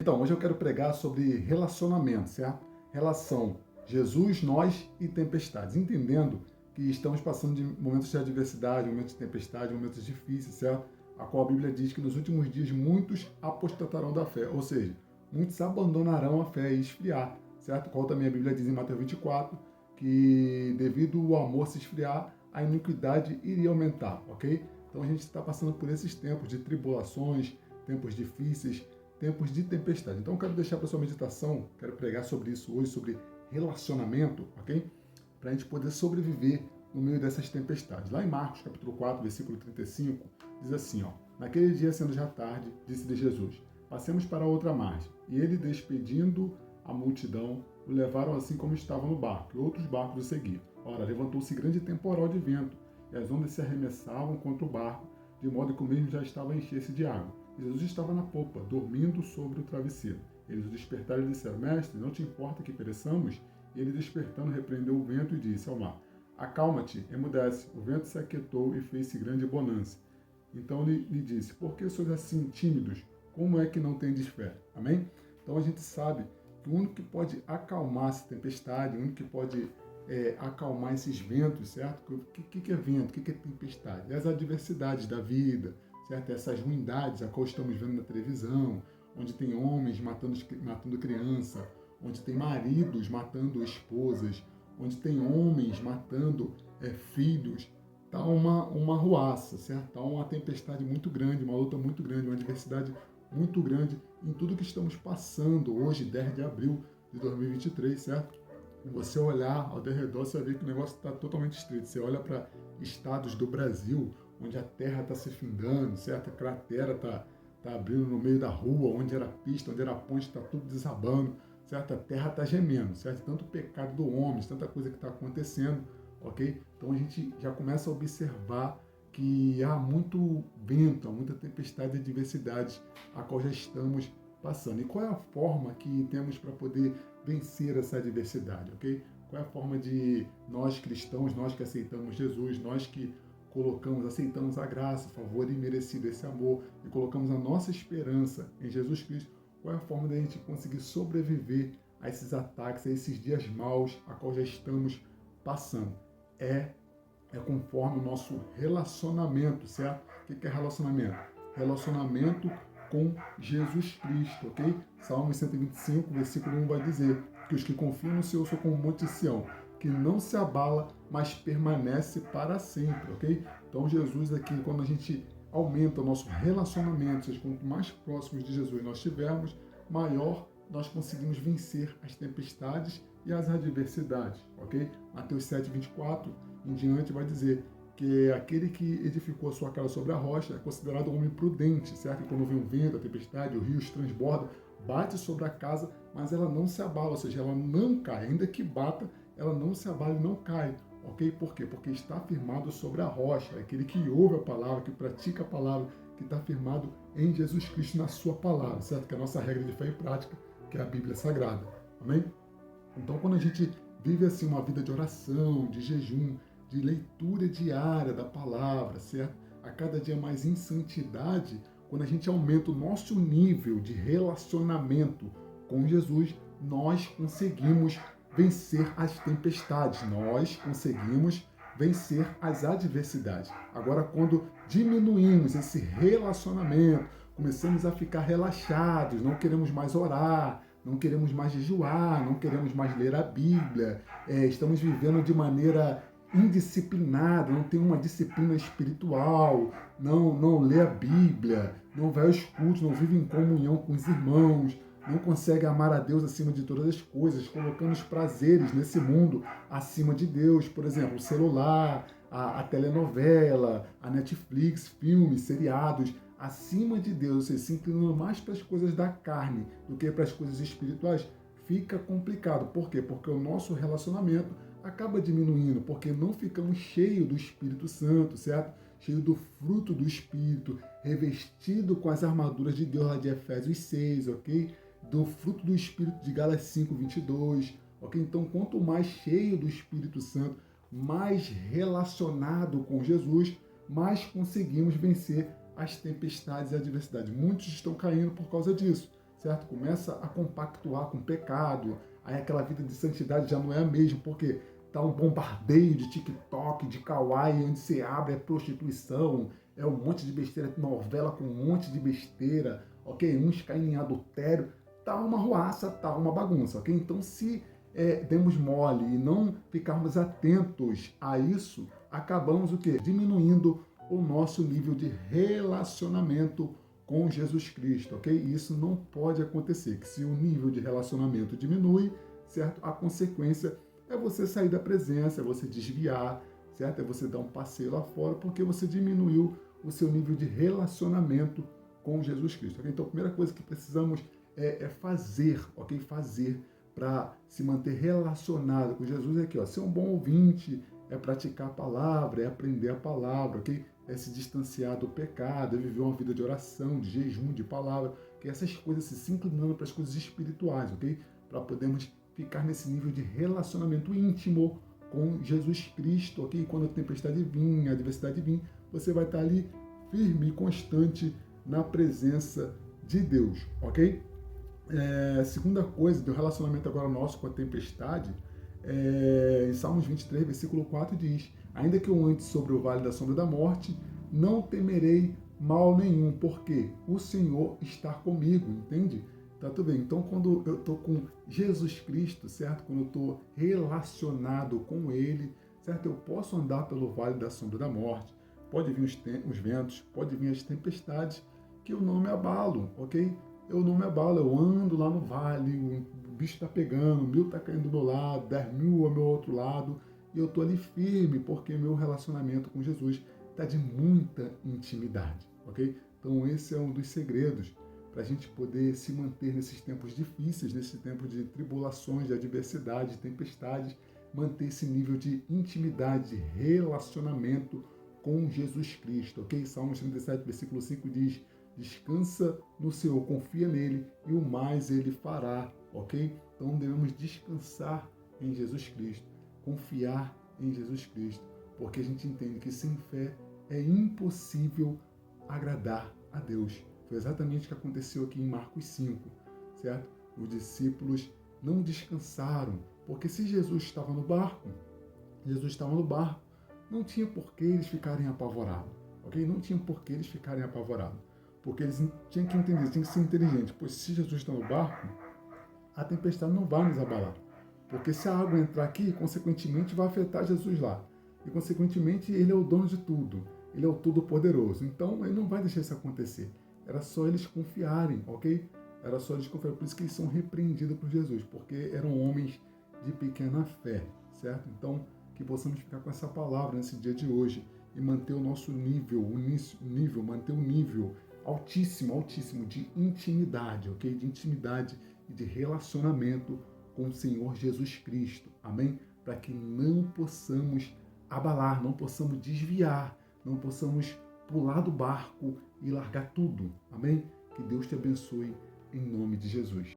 Então, hoje eu quero pregar sobre relacionamento, certo? Relação Jesus, nós e tempestades. Entendendo que estamos passando de momentos de adversidade, momentos de tempestade, momentos difíceis, certo? A qual a Bíblia diz que nos últimos dias muitos apostatarão da fé, ou seja, muitos abandonarão a fé e esfriar, certo? Qual também a Bíblia diz em Mateus 24, que devido ao amor se esfriar, a iniquidade iria aumentar, ok? Então a gente está passando por esses tempos de tribulações, tempos difíceis, tempos de tempestade. Então eu quero deixar para sua meditação, quero pregar sobre isso hoje, sobre relacionamento, ok? Para a gente poder sobreviver no meio dessas tempestades. Lá em Marcos, capítulo 4, versículo 35, diz assim, ó: naquele dia, sendo já tarde, disse-lhe Jesus: passemos para outra margem. E ele, despedindo a multidão, o levaram assim como estava no barco, e outros barcos o seguiam. Ora, levantou-se grande temporal de vento, e as ondas se arremessavam contra o barco, de modo que o mesmo já estava a encher-se de água. E Jesus estava na popa, dormindo sobre o travesseiro. Eles o despertaram e disseram: mestre, não te importa que pereçamos? E ele, despertando, repreendeu o vento e disse ao mar: acalma-te, emudece. O vento se aquietou e fez-se grande bonança. Então lhe disse: por que sois assim tímidos? Como é que não tendes fé? Amém? Então a gente sabe que o único que pode acalmar essa tempestade, o único que pode acalmar esses ventos, certo? O que é vento? O que é tempestade? É as adversidades da vida, certo? Essas ruindades a qual estamos vendo na televisão, onde tem homens matando criança, onde tem maridos matando esposas, onde tem homens matando filhos. Está uma ruaça, certo? Está uma tempestade muito grande, uma luta muito grande, uma adversidade muito grande em tudo que estamos passando hoje, 10 de abril de 2023, certo? Você olhar ao redor, você vai ver que o negócio está totalmente estreito. Você olha para estados do Brasil, onde a terra está se findando, certo? A cratera está abrindo no meio da rua, onde era pista, onde era ponte, está tudo desabando, certo? A terra está gemendo, certo? Tanto pecado do homem, tanta coisa que está acontecendo, ok? Então a gente já começa a observar que há muito vento, há muita tempestade e adversidades a qual já estamos passando. E qual é a forma que temos para poder vencer essa adversidade, ok? Qual é a forma de nós cristãos, nós que aceitamos Jesus, nós que aceitamos a graça, o favor imerecido, esse amor, e colocamos a nossa esperança em Jesus Cristo, qual é a forma de a gente conseguir sobreviver a esses ataques, a esses dias maus a qual já estamos passando? É conforme o nosso relacionamento, certo? O que é relacionamento? Relacionamento com Jesus Cristo, ok? Salmo 125, versículo 1 vai dizer que os que confiam no Senhor são como o monte Sião, que não se abala, mas permanece para sempre, ok? Então Jesus aqui, quando a gente aumenta o nosso relacionamento, seja, quanto mais próximos de Jesus nós estivermos, maior nós conseguimos vencer as tempestades e as adversidades, ok? Mateus 7, 24 em diante vai dizer que aquele que edificou a sua casa sobre a rocha é considerado um homem prudente, certo? E quando vem o vento, a tempestade, o rio se transborda, bate sobre a casa, mas ela não se abala, ou seja, ela não cai. Ainda que bata, ela não se abala e não cai, ok? Por quê? Porque está firmado sobre a rocha. É aquele que ouve a palavra, que pratica a palavra, que está firmado em Jesus Cristo, na sua palavra, certo? Que é a nossa regra de fé e prática, que é a Bíblia Sagrada, amém? Então, quando a gente vive assim uma vida de oração, de jejum, de leitura diária da palavra, certo? A cada dia mais em santidade, quando a gente aumenta o nosso nível de relacionamento com Jesus, nós conseguimos vencer as tempestades, nós conseguimos vencer as adversidades. Agora, quando diminuímos esse relacionamento, começamos a ficar relaxados, não queremos mais orar, não queremos mais jejuar, não queremos mais ler a Bíblia, estamos vivendo de maneira indisciplinada, não tem uma disciplina espiritual, não lê a Bíblia, não vai aos cultos, não vive em comunhão com os irmãos, não consegue amar a Deus acima de todas as coisas, colocando os prazeres nesse mundo acima de Deus, por exemplo, o celular, a telenovela, a Netflix, filmes, seriados, acima de Deus, você se inclinando mais para as coisas da carne do que para as coisas espirituais, fica complicado. Por quê? Porque o nosso relacionamento acaba diminuindo, porque não ficamos cheios do Espírito Santo, certo? Cheio do fruto do Espírito, revestido com as armaduras de Deus lá de Efésios 6, ok? Do fruto do Espírito de Gálatas 5, 22, ok? Então, quanto mais cheio do Espírito Santo, mais relacionado com Jesus, mais conseguimos vencer as tempestades e adversidades. Muitos estão caindo por causa disso, certo? Começa a compactuar com o pecado, aí aquela vida de santidade já não é a mesma, porque tá um bombardeio de TikTok, de Kawaii, onde você abre é prostituição, é um monte de besteira, novela com um monte de besteira, ok? Uns caem em adultério, tá uma ruaça, tá uma bagunça, ok? Então, se demos mole e não ficarmos atentos a isso, acabamos o quê? Diminuindo o nosso nível de relacionamento com Jesus Cristo, ok? E isso não pode acontecer, que se o nível de relacionamento diminui, certo? A consequência é você sair da presença, é você desviar, certo? É você dar um passeio lá fora, porque você diminuiu o seu nível de relacionamento com Jesus Cristo. Okay? Então, a primeira coisa que precisamos é fazer, ok? Fazer para se manter relacionado com Jesus é aqui, ó, ser um bom ouvinte, é praticar a palavra, é aprender a palavra, ok? É se distanciar do pecado, é viver uma vida de oração, de jejum, de palavra, que essas coisas se inclinando para as coisas espirituais, ok? Para podermos ficar nesse nível de relacionamento íntimo com Jesus Cristo, ok? Quando a tempestade vir, a adversidade vir, você vai estar ali firme e constante na presença de Deus, ok? Segunda coisa do relacionamento agora nosso com a tempestade, em Salmos 23, versículo 4 diz: ainda que eu ande sobre o vale da sombra da morte, não temerei mal nenhum, porque o Senhor está comigo, entende? Tá tudo bem. Então, quando eu estou com Jesus Cristo, certo? Quando eu estou relacionado com Ele, certo? Eu posso andar pelo vale da sombra da morte, pode vir os ventos, pode vir as tempestades, que eu não me abalo, ok? Eu não me abalo, eu ando lá no vale, o bicho está pegando, 1000 está caindo do meu lado, 10.000 ao meu outro lado, e eu estou ali firme, porque meu relacionamento com Jesus está de muita intimidade, ok? Então esse é um dos segredos para a gente poder se manter nesses tempos difíceis, nesse tempo de tribulações, de adversidade, de tempestades, manter esse nível de intimidade, de relacionamento com Jesus Cristo, ok? Salmos 37, versículo 5 diz: descansa no Senhor, confia nele e o mais ele fará, ok? Então devemos descansar em Jesus Cristo, confiar em Jesus Cristo, porque a gente entende que sem fé é impossível agradar a Deus. Foi exatamente o que aconteceu aqui em Marcos 5, certo? Os discípulos não descansaram, porque se Jesus estava no barco, não tinha por que eles ficarem apavorados, ok? Não tinha por que eles ficarem apavorados. Porque eles tinham que entender, tinham que ser inteligentes. Pois se Jesus está no barco, a tempestade não vai nos abalar. Porque se a água entrar aqui, consequentemente vai afetar Jesus lá. E consequentemente ele é o dono de tudo. Ele é o todo-poderoso. Então ele não vai deixar isso acontecer. Era só eles confiarem, ok? Era só eles confiarem. Por isso que eles são repreendidos por Jesus. Porque eram homens de pequena fé, certo? Então que possamos ficar com essa palavra nesse dia de hoje e manter o nosso manter o nível altíssimo, altíssimo de intimidade, ok? De intimidade e de relacionamento com o Senhor Jesus Cristo, amém? Para que não possamos abalar, não possamos desviar, não possamos pular do barco e largar tudo, amém? Que Deus te abençoe em nome de Jesus.